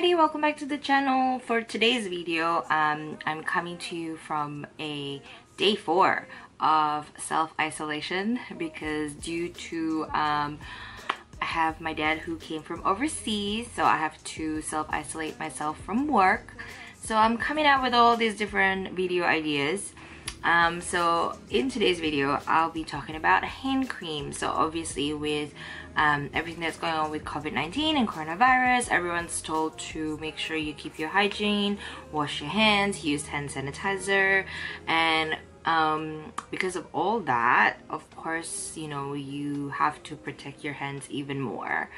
Alrighty, welcome back to the channel. For today's video, I'm coming to you from a day 4 of self-isolation because due to I have my dad who came from overseas, so I have to self-isolate myself from work. So I'm coming out with all these different video ideas. So in today's video, I'll be talking about hand cream. So obviously with everything that's going on with COVID-19 and coronavirus, everyone's told to make sure you keep your hygiene, wash your hands, use hand sanitizer, and because of all that, of course, you know, you have to protect your hands even more.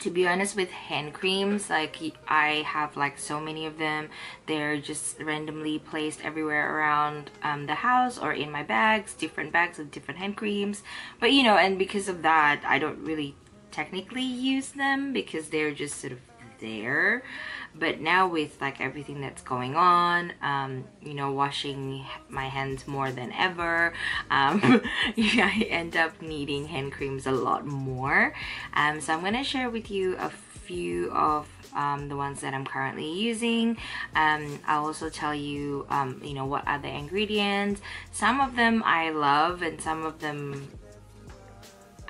To be honest, with hand creams, like I have like so many of them. They're just randomly placed everywhere around the house or in my bags, different bags of different hand creams. But you know, and because of that, I don't really technically use them because they're just sort of there. But now with like everything that's going on, you know, washing my hands more than ever, I end up needing hand creams a lot more. So I'm gonna share with you a few of the ones that I'm currently using. I'll also tell you, you know, what are the ingredients. Some of them I love and some of them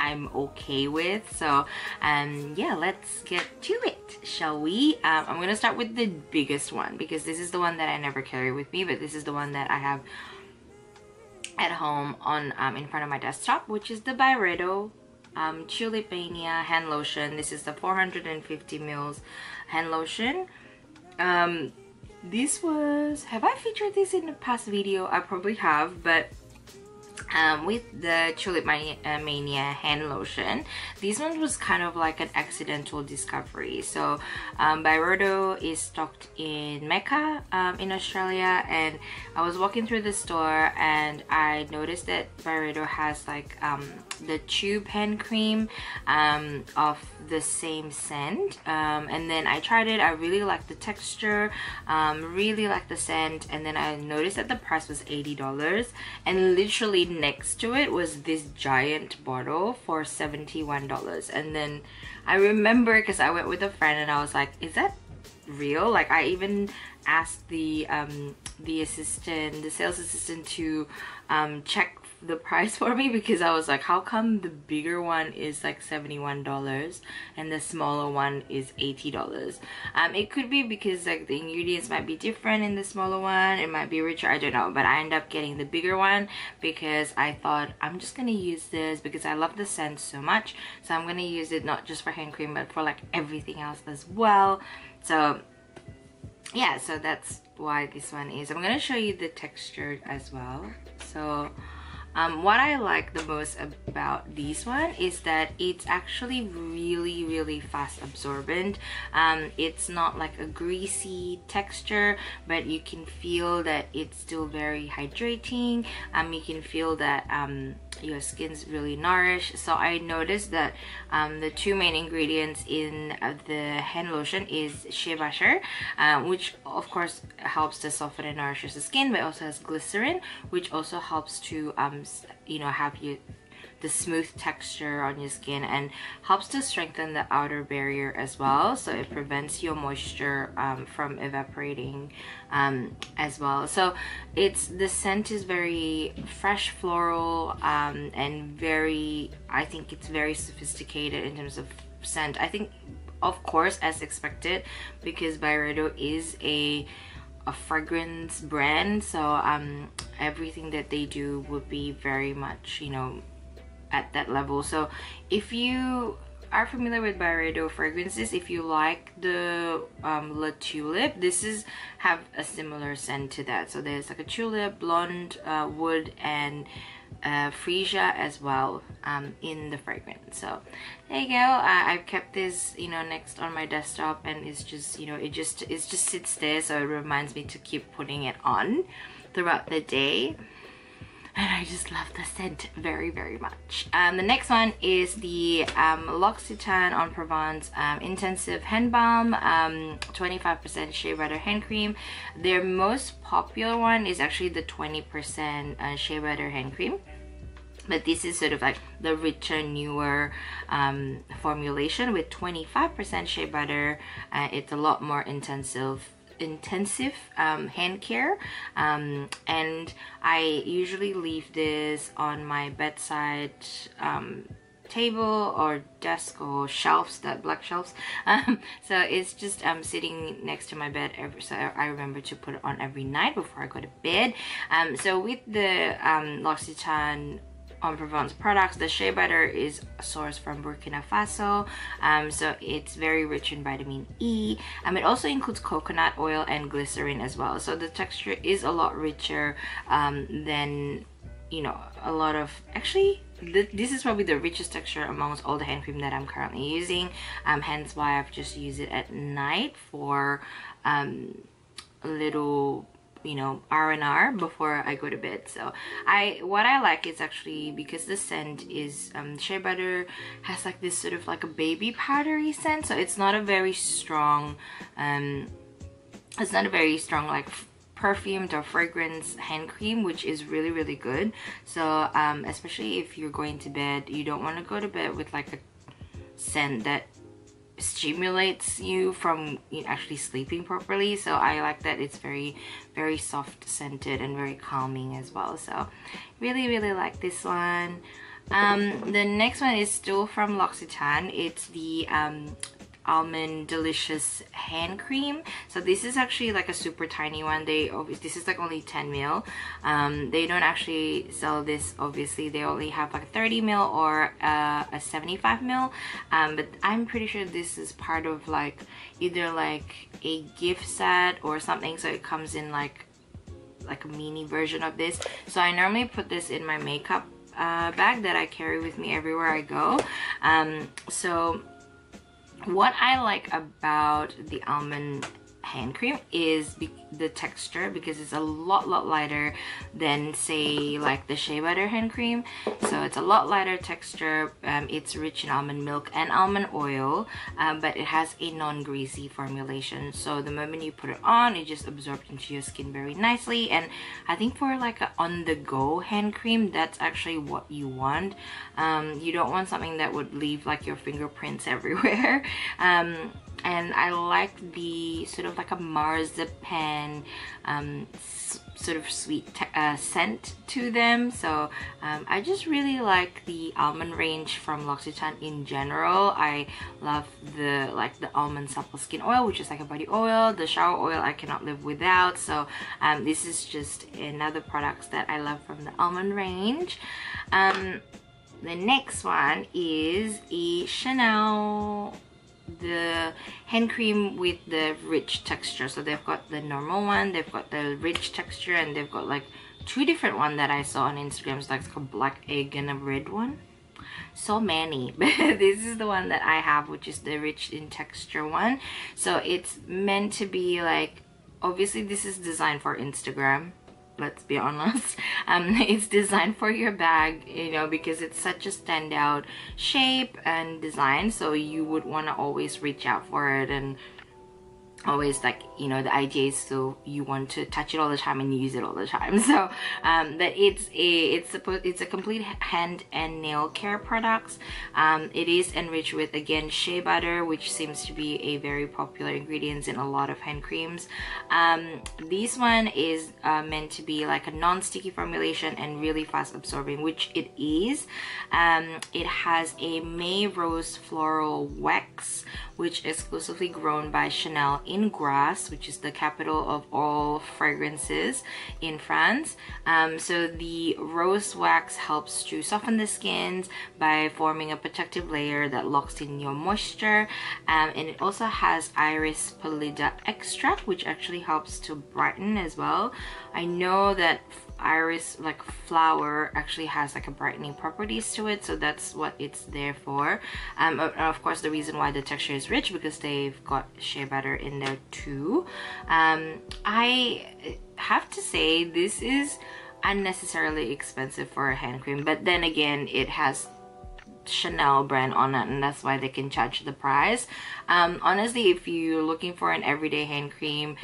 I'm okay with. So yeah, let's get to it, shall we? I'm gonna start with the biggest one because this is the one that I never carry with me, but this is the one that I have at home on in front of my desktop, which is the Byredo Tulip Mania hand lotion. This is the 450 ml hand lotion. This was, have I featured this in a past video? I probably have, but with the Tulip Mania hand lotion, this one was kind of like an accidental discovery. So Byredo is stocked in Mecca in Australia, and I was walking through the store and I noticed that Byredo has like the tube hand cream of the same scent, and then I tried it. I really liked the texture, really liked the scent, and then I noticed that the price was $80, and literally next to it was this giant bottle for $71. And then I remember, because I went with a friend and I was like, is that real? Like I even asked the sales assistant to check the price for me, because I was like, how come the bigger one is like $71 and the smaller one is $80? It could be because like the ingredients might be different in the smaller one, it might be richer, I don't know, but I ended up getting the bigger one because I thought I'm just gonna use this because I love the scent so much. So I'm gonna use it not just for hand cream but for like everything else as well. So yeah, so that's why this one is. I'm gonna show you the texture as well. So what I like the most about this one is that it's actually really fast absorbent. It's not like a greasy texture, but you can feel that it's still very hydrating. You can feel that your skin's really nourished. So I noticed that the two main ingredients in the hand lotion is shea butter, which of course helps to soften and nourishes the skin, but also has glycerin, which also helps to you know, have the smooth texture on your skin and helps to strengthen the outer barrier as well. So it prevents your moisture from evaporating as well. So the scent is very fresh, floral, and very, I think it's very sophisticated in terms of scent. I think, of course, as expected, because Byredo is a fragrance brand, so everything that they do would be very much, you know, at that level. So if you are familiar with Byredo fragrances, if you like the La Tulip, this have a similar scent to that. So there's like a tulip, blonde, wood, and freesia as well in the fragrance. So there you go. I've kept this, you know, next on my desktop, and it's just, you know, it just sits there, so it reminds me to keep putting it on throughout the day. And I just love the scent very much. The next one is the L'Occitane en Provence Intensive Hand Balm, 25% shea butter hand cream. Their most popular one is actually the 20% shea butter hand cream. but this is sort of like the richer, newer formulation with 25% shea butter. It's a lot more intensive hand care, and I usually leave this on my bedside table or desk or shelves, that black shelves. So it's just sitting next to my bed so I remember to put it on every night before I go to bed. So with the L'Occitane en Provence products, the shea butter is sourced from Burkina Faso, so it's very rich in vitamin E. It also includes coconut oil and glycerin as well, so the texture is a lot richer than, you know, a lot of, actually this is probably the richest texture amongst all the hand cream that I'm currently using, hence why I've just used it at night for a little, you know, R&R before I go to bed. So what I like is actually, because the scent is shea butter has like this sort of like a baby powdery scent, so it's not a very strong like perfumed or fragrance hand cream, which is really, really good. So especially if you're going to bed, you don't want to go to bed with like a scent that stimulates you from actually sleeping properly. So I like that it's very, very soft scented and very calming as well. So really, really like this one. The next one is still from L'Occitane. It's the Almond Delicious hand cream. So this is actually like a super tiny one. This is like only 10 ml. They don't actually sell this, obviously. They only have like 30 ml or a 75 ml, but I'm pretty sure this is part of like either like a gift set or something, so it comes in like a mini version of this. So I normally put this in my makeup bag that I carry with me everywhere I go. So what I like about the almond hand cream is the texture, because it's a lot lighter than, say, like the shea butter hand cream. So it's a lot lighter texture. It's rich in almond milk and almond oil, but it has a non-greasy formulation. So the moment you put it on, it just absorbs into your skin very nicely. And I think for like a on-the-go hand cream, that's actually what you want. You don't want something that would leave like your fingerprints everywhere. And I like the sort of like a marzipan sort of sweet scent to them. So I just really like the almond range from L'Occitane in general. I love the almond supple skin oil, which is like a body oil. The shower oil I cannot live without. So this is just another product that I love from the almond range. The next one is a Chanel, the hand cream with the rich texture. So they've got the normal one, they've got the rich texture, and they've got like two different ones that I saw on Instagram. It's like it's called black egg and a red one. So many, but this is the one that I have, which is the rich in texture one. So it's meant to be like, obviously this is designed for Instagram, let's be honest. It's designed for your bag, you know, because it's such a standout shape and design, so you would want to always reach out for it, and always, like, you know, the idea is so you want to touch it all the time and use it all the time. So but it's a complete hand and nail care products. It is enriched with, again, shea butter, which seems to be a very popular ingredient in a lot of hand creams. This one is meant to be like a non-sticky formulation and really fast absorbing, which it is. It has a May Rose floral wax, which is exclusively grown by Chanel in Grasse, which is the capital of all fragrances in France. So the rose wax helps to soften the skins by forming a protective layer that locks in your moisture, and it also has iris pallida extract, which actually helps to brighten as well. I know that iris, like flower, actually has like a brightening properties to it, so that's what it's there for. Of course, the reason why the texture is rich, because they've got shea butter in there too. I have to say this is unnecessarily expensive for a hand cream, but then again, it has Chanel brand on it, and that's why they can charge the price. Honestly, if you're looking for an everyday hand cream,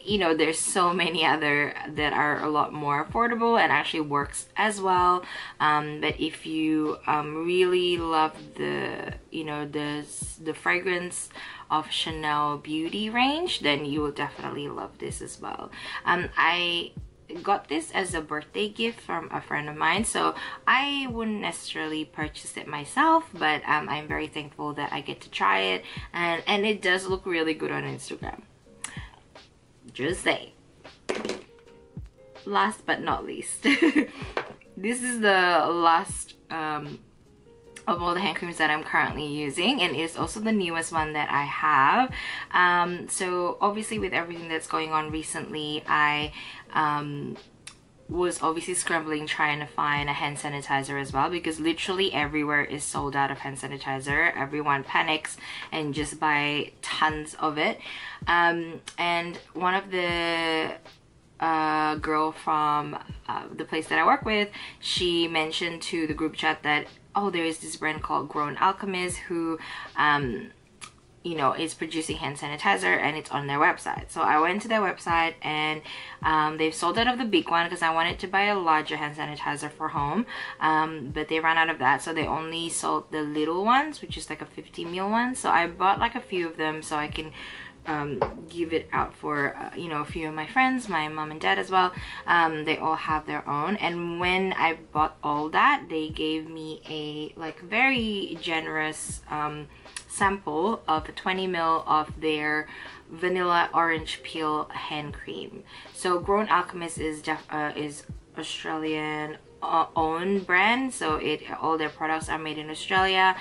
you know, there's so many other that are a lot more affordable and actually works as well. But if you really love the, you know, the fragrance of Chanel Beauty range, then you will definitely love this as well. I got this as a birthday gift from a friend of mine, so I wouldn't necessarily purchase it myself, but I'm very thankful that I get to try it, and it does look really good on Instagram. Just say. Last but not least, this is the last of all the hand creams that I'm currently using, and it's also the newest one that I have. So obviously with everything that's going on recently, I was obviously scrambling trying to find a hand sanitizer as well, because literally everywhere is sold out of hand sanitizer. Everyone panics and just buy tons of it. And one of the girl from the place that I work with, she mentioned to the group chat that, oh, there is this brand called Grown Alchemist who you know, is producing hand sanitizer, and it's on their website. So I went to their website, and they've sold out of the big one because I wanted to buy a larger hand sanitizer for home, but they ran out of that, so they only sold the little ones, which is like a 50 ml one. So I bought like a few of them so I can give it out for you know, a few of my friends, my mom and dad as well. They all have their own, and when I bought all that, they gave me a like very generous sample of 20 ml of their vanilla orange peel hand cream. So Grown Alchemist is Australian own brand, so all their products are made in Australia,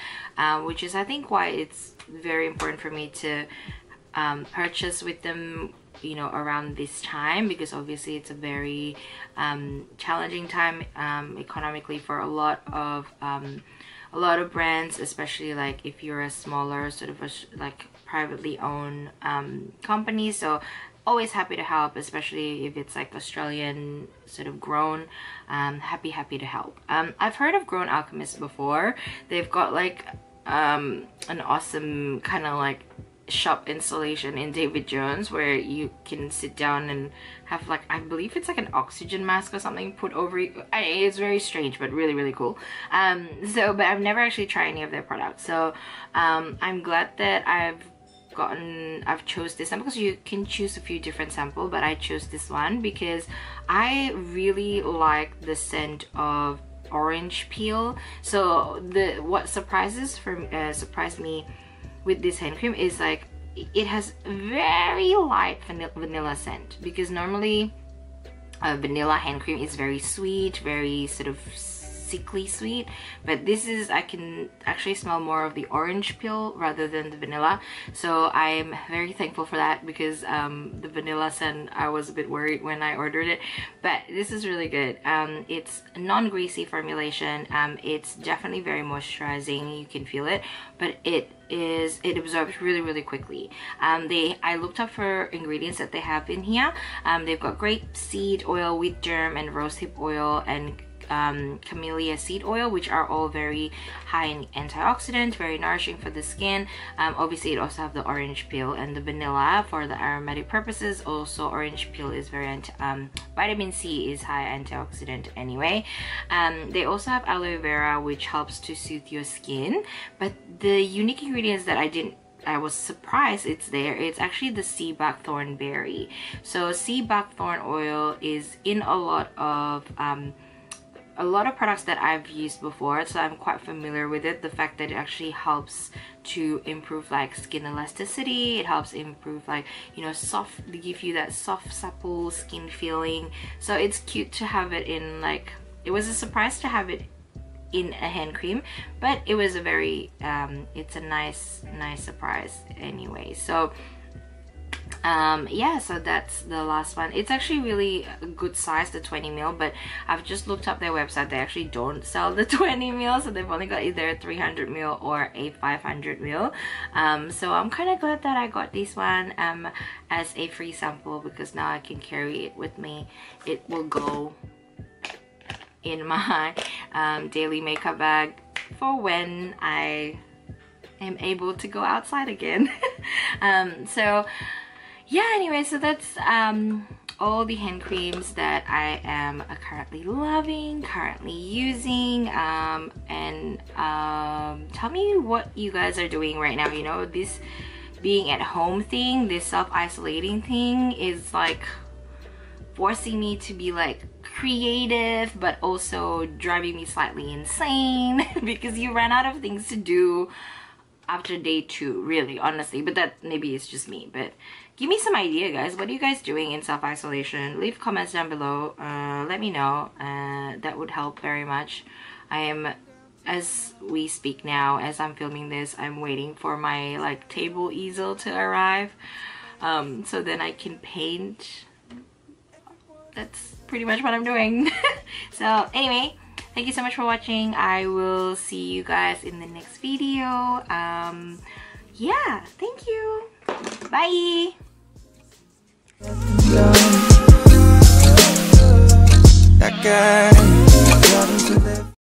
which is I think why it's very important for me to purchase with them, you know, around this time, because obviously it's a very challenging time economically for a lot of brands, especially like if you're a smaller sort of like privately owned company. So always happy to help, especially if it's like Australian sort of grown. Happy to help. I've heard of Grown Alchemist before. They've got like an awesome kind of like shop installation in David Jones where you can sit down and have like, I believe it's like an oxygen mask or something put over you. It's very strange, but really cool. But I've never actually tried any of their products, so I'm glad that I've chose this one, because you can choose a few different samples, but I chose this one because I really like the scent of orange peel. So what surprised me with this hand cream is like it has very light vanilla scent, because normally vanilla hand cream is very sweet, very sort of sickly sweet, but this is, I can actually smell more of the orange peel rather than the vanilla. So I'm very thankful for that, because the vanilla scent, I was a bit worried when I ordered it, but this is really good. It's non-greasy formulation. It's definitely very moisturizing, you can feel it, but it absorbs really quickly. I looked up for ingredients that they have in here. They've got grape seed oil, wheat germ, and rosehip oil, and camellia seed oil, which are all very high in antioxidant, very nourishing for the skin. Obviously it also have the orange peel and the vanilla for the aromatic purposes. Also orange peel is very vitamin C is high antioxidant anyway. They also have aloe vera, which helps to soothe your skin. But the unique ingredients that I was surprised it's there. It's actually the sea buckthorn berry. So sea buckthorn oil is in a lot of products that I've used before, so I'm quite familiar with it. The fact that it actually helps to improve like skin elasticity, it helps improve like, you know, they give you that soft supple skin feeling. So it's cute to have it in, like, it was a surprise to have it in a hand cream, but it was a very it's a nice surprise anyway. So yeah, so that's the last one. It's actually really a good size, the 20 ml, but I've just looked up their website. They actually don't sell the 20 ml, so they've only got either a 300 ml or a 500 ml. So I'm kind of glad that I got this one as a free sample, because now I can carry it with me. It will go in my daily makeup bag for when I am able to go outside again. So yeah, anyway, so that's all the hand creams that I am currently loving, currently using, and tell me what you guys are doing right now. You know, this being at home thing, this self-isolating thing is like forcing me to be like creative, but also driving me slightly insane because you run out of things to do after day 2, really, honestly. But that maybe it's just me. But give me some idea, guys. What are you guys doing in self-isolation? Leave comments down below. Let me know. That would help very much. I am, as we speak now, as I'm filming this, I'm waiting for my like table easel to arrive, so then I can paint. That's pretty much what I'm doing. So anyway, thank you so much for watching. I will see you guys in the next video. Yeah, thank you. Bye. That guy